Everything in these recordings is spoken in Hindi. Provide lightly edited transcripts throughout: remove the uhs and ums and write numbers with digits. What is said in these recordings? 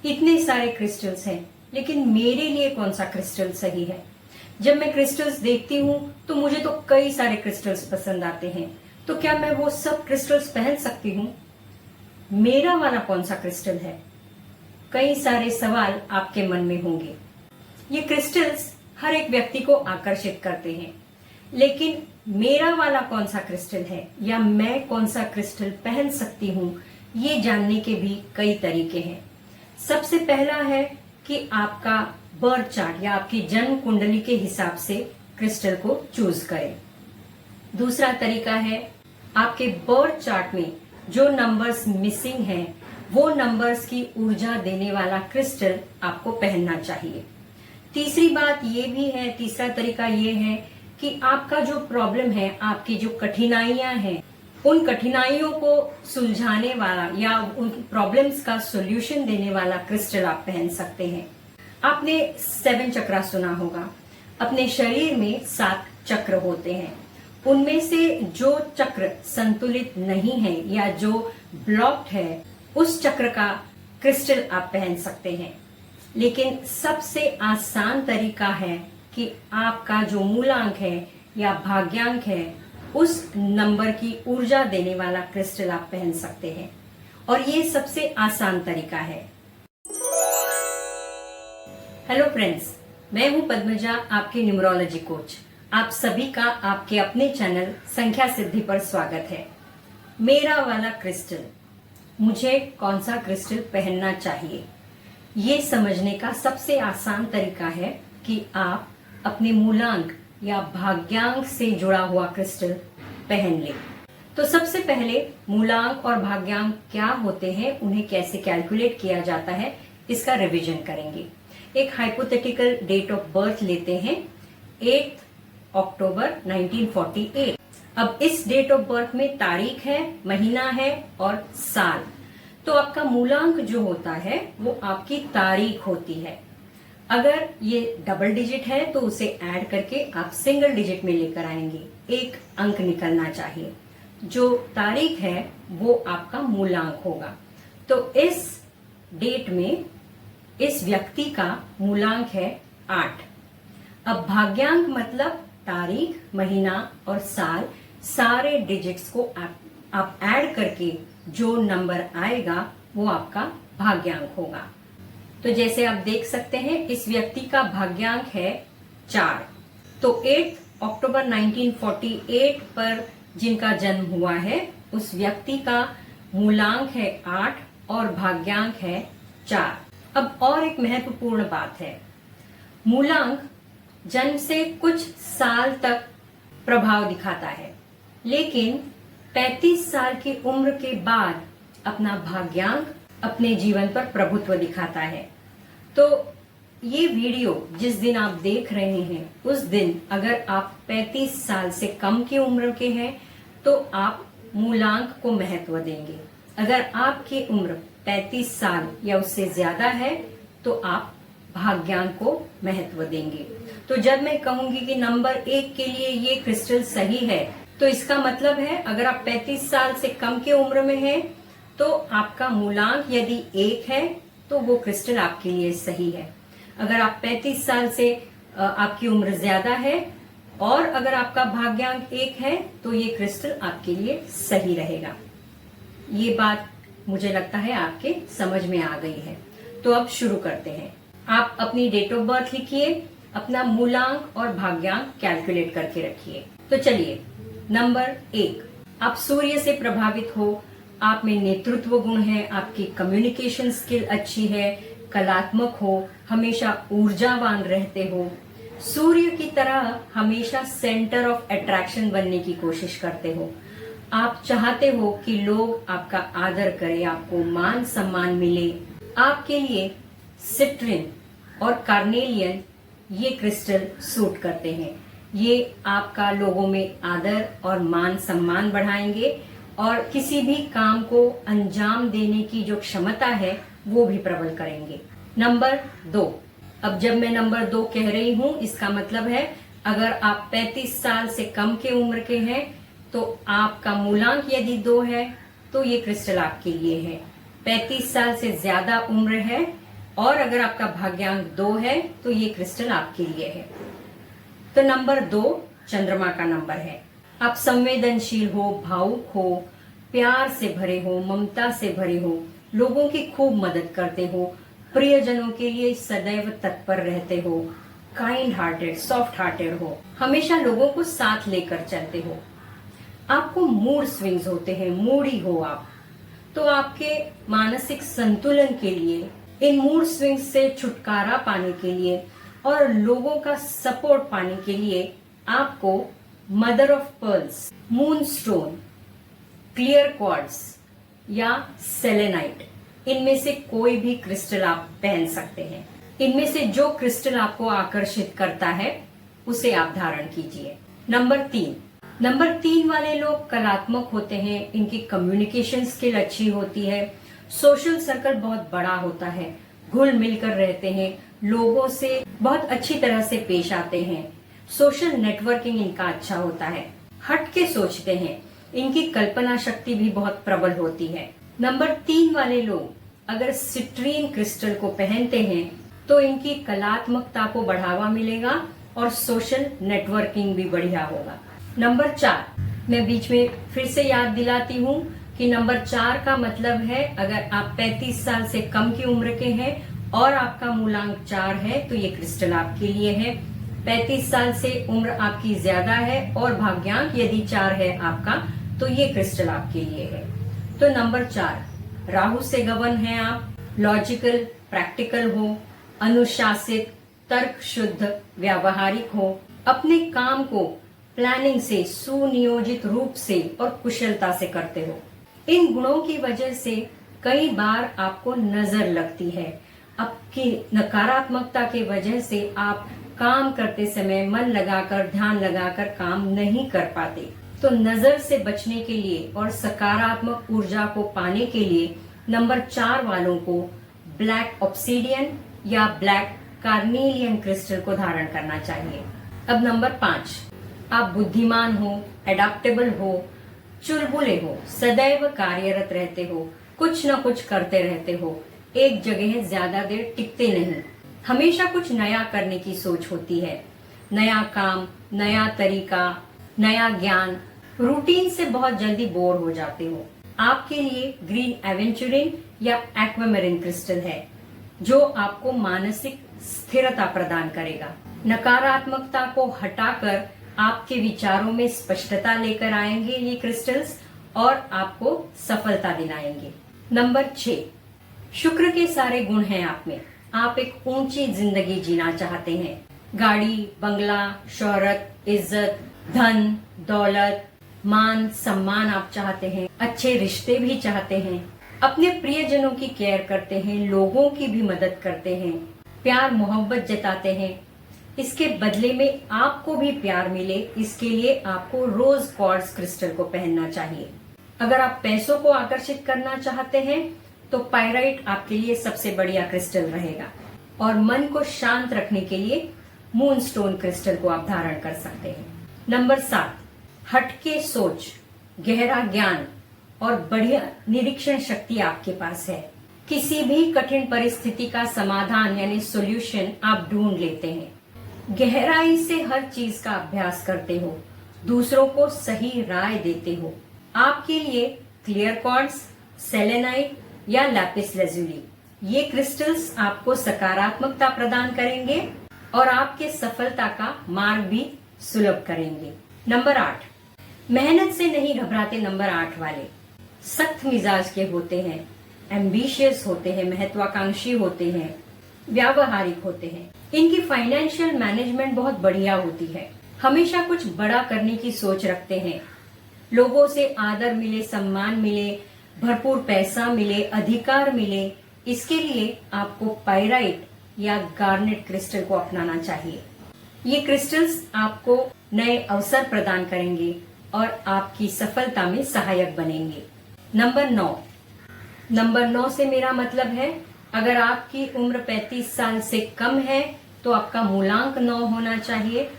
इतने सारे क्रिस्टल्स हैं, लेकिन मेरे लिए कौन सा क्रिस्टल सही है? जब मैं क्रिस्टल्स देखती हूँ तो मुझे तो कई सारे क्रिस्टल्स पसंद आते हैं, तो क्या मैं वो सब क्रिस्टल्स पहन सकती हूँ? मेरा वाला कौन सा क्रिस्टल है? कई सारे सवाल आपके मन में होंगे। ये क्रिस्टल्स हर एक व्यक्ति को आकर्षित करते हैं, लेकिन मेरा वाला कौन सा क्रिस्टल है या मैं कौन सा क्रिस्टल पहन सकती हूँ, ये जानने के भी कई तरीके हैं। सबसे पहला है कि आपका बर्थ चार्ट या आपकी जन्म कुंडली के हिसाब से क्रिस्टल को चूज करें। दूसरा तरीका है आपके बर्थ चार्ट में जो नंबर्स मिसिंग हैं, वो नंबर्स की ऊर्जा देने वाला क्रिस्टल आपको पहनना चाहिए। तीसरी बात ये भी है, तीसरा तरीका ये है कि आपका जो प्रॉब्लम है, आपकी जो कठिनाइयां हैं, उन कठिनाइयों को सुलझाने वाला या उन प्रॉब्लम्स का सॉल्यूशन देने वाला क्रिस्टल आप पहन सकते हैं। आपने 7 चक्रा सुना होगा। अपने शरीर में 7 चक्र होते हैं। उनमें से जो चक्र संतुलित नहीं है या जो ब्लॉक्ड है, उस चक्र का क्रिस्टल आप पहन सकते हैं। लेकिन सबसे आसान तरीका है कि आपका जो मूलांक है या भाग्यांक है, उस नंबर की ऊर्जा देने वाला क्रिस्टल आप पहन सकते हैं, और ये सबसे आसान तरीका है। हेलो फ्रेंड्स, मैं हूं पद्मजा, आपकी न्यूमरोलॉजी कोच। आप सभी का आपके अपने चैनल संख्या सिद्धि पर स्वागत है। मेरा वाला क्रिस्टल, मुझे कौन सा क्रिस्टल पहनना चाहिए, ये समझने का सबसे आसान तरीका है कि आप अपने मूलांक या भाग्यांक से जुड़ा हुआ क्रिस्टल पहन लें। तो सबसे पहले मूलांक और भाग्यांक क्या होते हैं, उन्हें कैसे कैलकुलेट किया जाता है, इसका रिवीजन करेंगे। एक हाइपोथेटिकल डेट ऑफ बर्थ लेते हैं, 8 अक्टूबर 1948। अब इस डेट ऑफ बर्थ में तारीख है, महीना है और साल। तो आपका मूलांक जो होता है वो आपकी तारीख होती है। अगर ये डबल डिजिट है तो उसे ऐड करके आप सिंगल डिजिट में लेकर आएंगे, एक अंक निकलना चाहिए। जो तारीख है वो आपका मूलांक होगा। तो इस डेट में इस व्यक्ति का मूलांक है 8। अब भाग्यांक मतलब तारीख, महीना और साल, सारे डिजिट्स को आप ऐड करके जो नंबर आएगा वो आपका भाग्यांक होगा। तो जैसे आप देख सकते हैं, इस व्यक्ति का भाग्यांक है 4। तो 8 अक्टूबर 1948 पर जिनका जन्म हुआ है, उस व्यक्ति का मूलांक है 8 और भाग्यांक है 4। अब और एक महत्वपूर्ण बात है, मूलांक जन्म से कुछ साल तक प्रभाव दिखाता है, लेकिन 35 साल की उम्र के बाद अपना भाग्यांक अपने जीवन पर प्रभुत्व दिखाता है। तो ये वीडियो जिस दिन आप देख रहे हैं, उस दिन अगर आप 35 साल से कम की उम्र के हैं तो आप मूलांक को महत्व देंगे। अगर आपकी उम्र 35 साल या उससे ज्यादा है तो आप भाग्यांक को महत्व देंगे। तो जब मैं कहूंगी कि नंबर 1 के लिए ये क्रिस्टल सही है, तो इसका मतलब है अगर आप 35 साल से कम की उम्र में हैं तो आपका मूलांक यदि 1 है तो वो क्रिस्टल आपके लिए सही है। अगर आप 35 साल से आपकी उम्र ज्यादा है और अगर आपका भाग्यांक 1 है तो ये क्रिस्टल आपके लिए सही रहेगा। ये बात मुझे लगता है आपके समझ में आ गई है। तो अब शुरू करते हैं। आप अपनी डेट ऑफ बर्थ लिखिए, अपना मूलांक और भाग्यांक कैलकुलेट करके रखिए। तो चलिए, नंबर 1, आप सूर्य से प्रभावित हो, आप में नेतृत्व गुण है, आपकी कम्युनिकेशन स्किल अच्छी है, कलात्मक हो, हमेशा ऊर्जावान रहते हो, सूर्य की तरह हमेशा सेंटर ऑफ अट्रैक्शन बनने की कोशिश करते हो। आप चाहते हो कि लोग आपका आदर करें, आपको मान सम्मान मिले। आपके लिए सिट्रिन और कार्नेलियन ये क्रिस्टल सूट करते हैं। ये आपका लोगों में आदर और मान सम्मान बढ़ाएंगे और किसी भी काम को अंजाम देने की जो क्षमता है वो भी प्रबल करेंगे। नंबर 2, अब जब मैं नंबर 2 कह रही हूं, इसका मतलब है अगर आप 35 साल से कम के उम्र के हैं तो आपका मूलांक यदि 2 है तो ये क्रिस्टल आपके लिए है। 35 साल से ज्यादा उम्र है और अगर आपका भाग्यांक 2 है तो ये क्रिस्टल आपके लिए है। तो नंबर 2 चंद्रमा का नंबर है। आप संवेदनशील हो, भावुक हो, प्यार से भरे हो, ममता से भरे हो, लोगों की खूब मदद करते हो, प्रियजनों के लिए सदैव तत्पर रहते हो, काइंड हार्टेड, सॉफ्ट हार्टेड हो, हमेशा लोगों को साथ लेकर चलते हो। आपको मूड स्विंग्स होते हैं, मूडी हो आप। तो आपके मानसिक संतुलन के लिए, इन मूड स्विंग्स से छुटकारा पाने के लिए और लोगों का सपोर्ट पाने के लिए आपको mother of pearls, moon stone, clear quartz या सेलेनाइट, इनमें से कोई भी क्रिस्टल आप पहन सकते हैं। इनमें से जो क्रिस्टल आपको आकर्षित करता है उसे आप धारण कीजिए। नंबर 3 वाले लोग कलात्मक होते हैं, इनकी कम्युनिकेशन स्किल अच्छी होती है, सोशल सर्कल बहुत बड़ा होता है, घुल मिलकर रहते हैं, लोगों से बहुत अच्छी तरह से पेश आते हैं, सोशल नेटवर्किंग इनका अच्छा होता है, हट के सोचते हैं, इनकी कल्पना शक्ति भी बहुत प्रबल होती है। नंबर 3 वाले लोग अगर सिट्रीन क्रिस्टल को पहनते हैं तो इनकी कलात्मकता को बढ़ावा मिलेगा और सोशल नेटवर्किंग भी बढ़िया होगा। नंबर 4, मैं बीच में फिर से याद दिलाती हूँ कि नंबर 4 का मतलब है अगर आप 35 साल से कम की उम्र के हैं और आपका मूलांक 4 है तो ये क्रिस्टल आपके लिए है। 35 साल से उम्र आपकी ज्यादा है और भाग्यांक यदि 4 है आपका तो ये क्रिस्टल आपके लिए है। तो नंबर 4, राहु से गवर्न है आप, लॉजिकल, प्रैक्टिकल हो, अनुशासित, तर्क शुद्ध, व्यावहारिक हो, अपने काम को प्लानिंग से, सुनियोजित रूप से और कुशलता से करते हो। इन गुणों की वजह से कई बार आपको नजर लगती है। आपकी नकारात्मकता की वजह से आप काम करते समय मन लगाकर, ध्यान लगाकर काम नहीं कर पाते। तो नजर से बचने के लिए और सकारात्मक ऊर्जा को पाने के लिए नंबर 4 वालों को ब्लैक ऑब्सीडियन या ब्लैक कार्नेलियन क्रिस्टल को धारण करना चाहिए। अब नंबर 5, आप बुद्धिमान हो, एडाप्टेबल हो, चुलबुले हो, सदैव कार्यरत रहते हो, कुछ न कुछ करते रहते हो, एक जगह ज्यादा देर टिकते नहीं, हमेशा कुछ नया करने की सोच होती है, नया काम, नया तरीका, नया ज्ञान, रूटीन से बहुत जल्दी बोर हो जाते हो। आपके लिए ग्रीन एवेंचुरिन या एक्वामेरिन क्रिस्टल है जो आपको मानसिक स्थिरता प्रदान करेगा, नकारात्मकता को हटाकर आपके विचारों में स्पष्टता लेकर आएंगे ये क्रिस्टल्स और आपको सफलता दिलाएंगे। नंबर 6, शुक्र के सारे गुण हैं आप में। आप एक ऊंची जिंदगी जीना चाहते हैं, गाड़ी, बंगला, शोहरत, इज्जत, धन, दौलत, मान, सम्मान आप चाहते हैं, अच्छे रिश्ते भी चाहते हैं, अपने प्रियजनों की केयर करते हैं, लोगों की भी मदद करते हैं, प्यार मोहब्बत जताते हैं। इसके बदले में आपको भी प्यार मिले, इसके लिए आपको रोज क्वार्ट्ज क्रिस्टल को पहनना चाहिए। अगर आप पैसों को आकर्षित करना चाहते हैं तो पायराइट आपके लिए सबसे बढ़िया क्रिस्टल रहेगा और मन को शांत रखने के लिए मून स्टोन क्रिस्टल को आप धारण कर सकते हैं। नंबर 7, हटके सोच, गहरा ज्ञान और बढ़िया निरीक्षण शक्ति आपके पास है। किसी भी कठिन परिस्थिति का समाधान यानी सॉल्यूशन आप ढूंढ लेते हैं, गहराई से हर चीज का अभ्यास करते हो, दूसरों को सही राय देते हो। आपके लिए क्लियर क्वार्ट्ज, सेलेनाइट या लैपिस लैजुली, ये क्रिस्टल्स आपको सकारात्मकता प्रदान करेंगे और आपके सफलता का मार्ग भी सुलभ करेंगे। नंबर 8, मेहनत से नहीं घबराते नंबर 8 वाले, सख्त मिजाज के होते हैं, एम्बिशियस होते हैं, महत्वाकांक्षी होते हैं, व्यावहारिक होते हैं। इनकी फाइनेंशियल मैनेजमेंट बहुत बढ़िया होती है, हमेशा कुछ बड़ा करने की सोच रखते हैं, लोगों से आदर मिले, सम्मान मिले, भरपूर पैसा मिले, अधिकार मिले, इसके लिए आपको पायराइट या गार्नेट क्रिस्टल को अपनाना चाहिए। ये क्रिस्टल्स आपको नए अवसर प्रदान करेंगे और आपकी सफलता में सहायक बनेंगे। नंबर 9 से मेरा मतलब है अगर आपकी उम्र 35 साल से कम है तो आपका मूलांक 9 होना चाहिए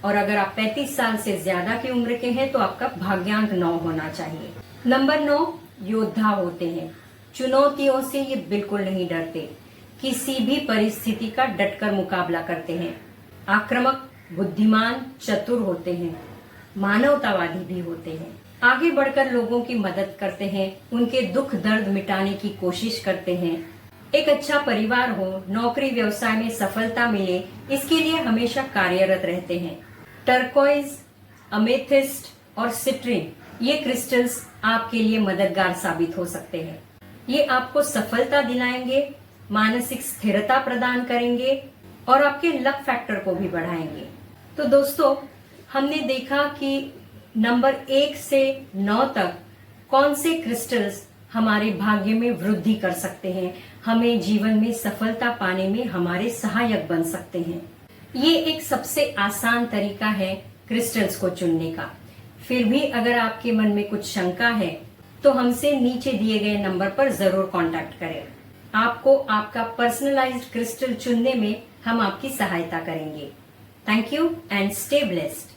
और अगर आप 35 साल से ज्यादा की उम्र के हैं तो आपका भाग्यांक 9 होना चाहिए। नंबर 9 योद्धा होते हैं, चुनौतियों से ये बिल्कुल नहीं डरते, किसी भी परिस्थिति का डटकर मुकाबला करते हैं, आक्रामक, बुद्धिमान, चतुर होते हैं, मानवतावादी भी होते हैं, आगे बढ़कर लोगों की मदद करते हैं, उनके दुख दर्द मिटाने की कोशिश करते हैं। एक अच्छा परिवार हो, नौकरी व्यवसाय में सफलता मिले, इसके लिए हमेशा कार्यरत रहते हैं। टर्कोइज, अमेथिस्ट और सिट्रिन ये क्रिस्टल्स आपके लिए मददगार साबित हो सकते हैं। ये आपको सफलता दिलाएंगे, मानसिक स्थिरता प्रदान करेंगे और आपके लक फैक्टर को भी बढ़ाएंगे। तो दोस्तों, हमने देखा कि नंबर 1 से 9 तक कौन से क्रिस्टल्स हमारे भाग्य में वृद्धि कर सकते हैं, हमें जीवन में सफलता पाने में हमारे सहायक बन सकते हैं। ये एक सबसे आसान तरीका है क्रिस्टल्स को चुनने का। फिर भी अगर आपके मन में कुछ शंका है तो हमसे नीचे दिए गए नंबर पर जरूर कांटेक्ट करें। आपको आपका पर्सनलाइज्ड क्रिस्टल चुनने में हम आपकी सहायता करेंगे। Thank you and stay blessed.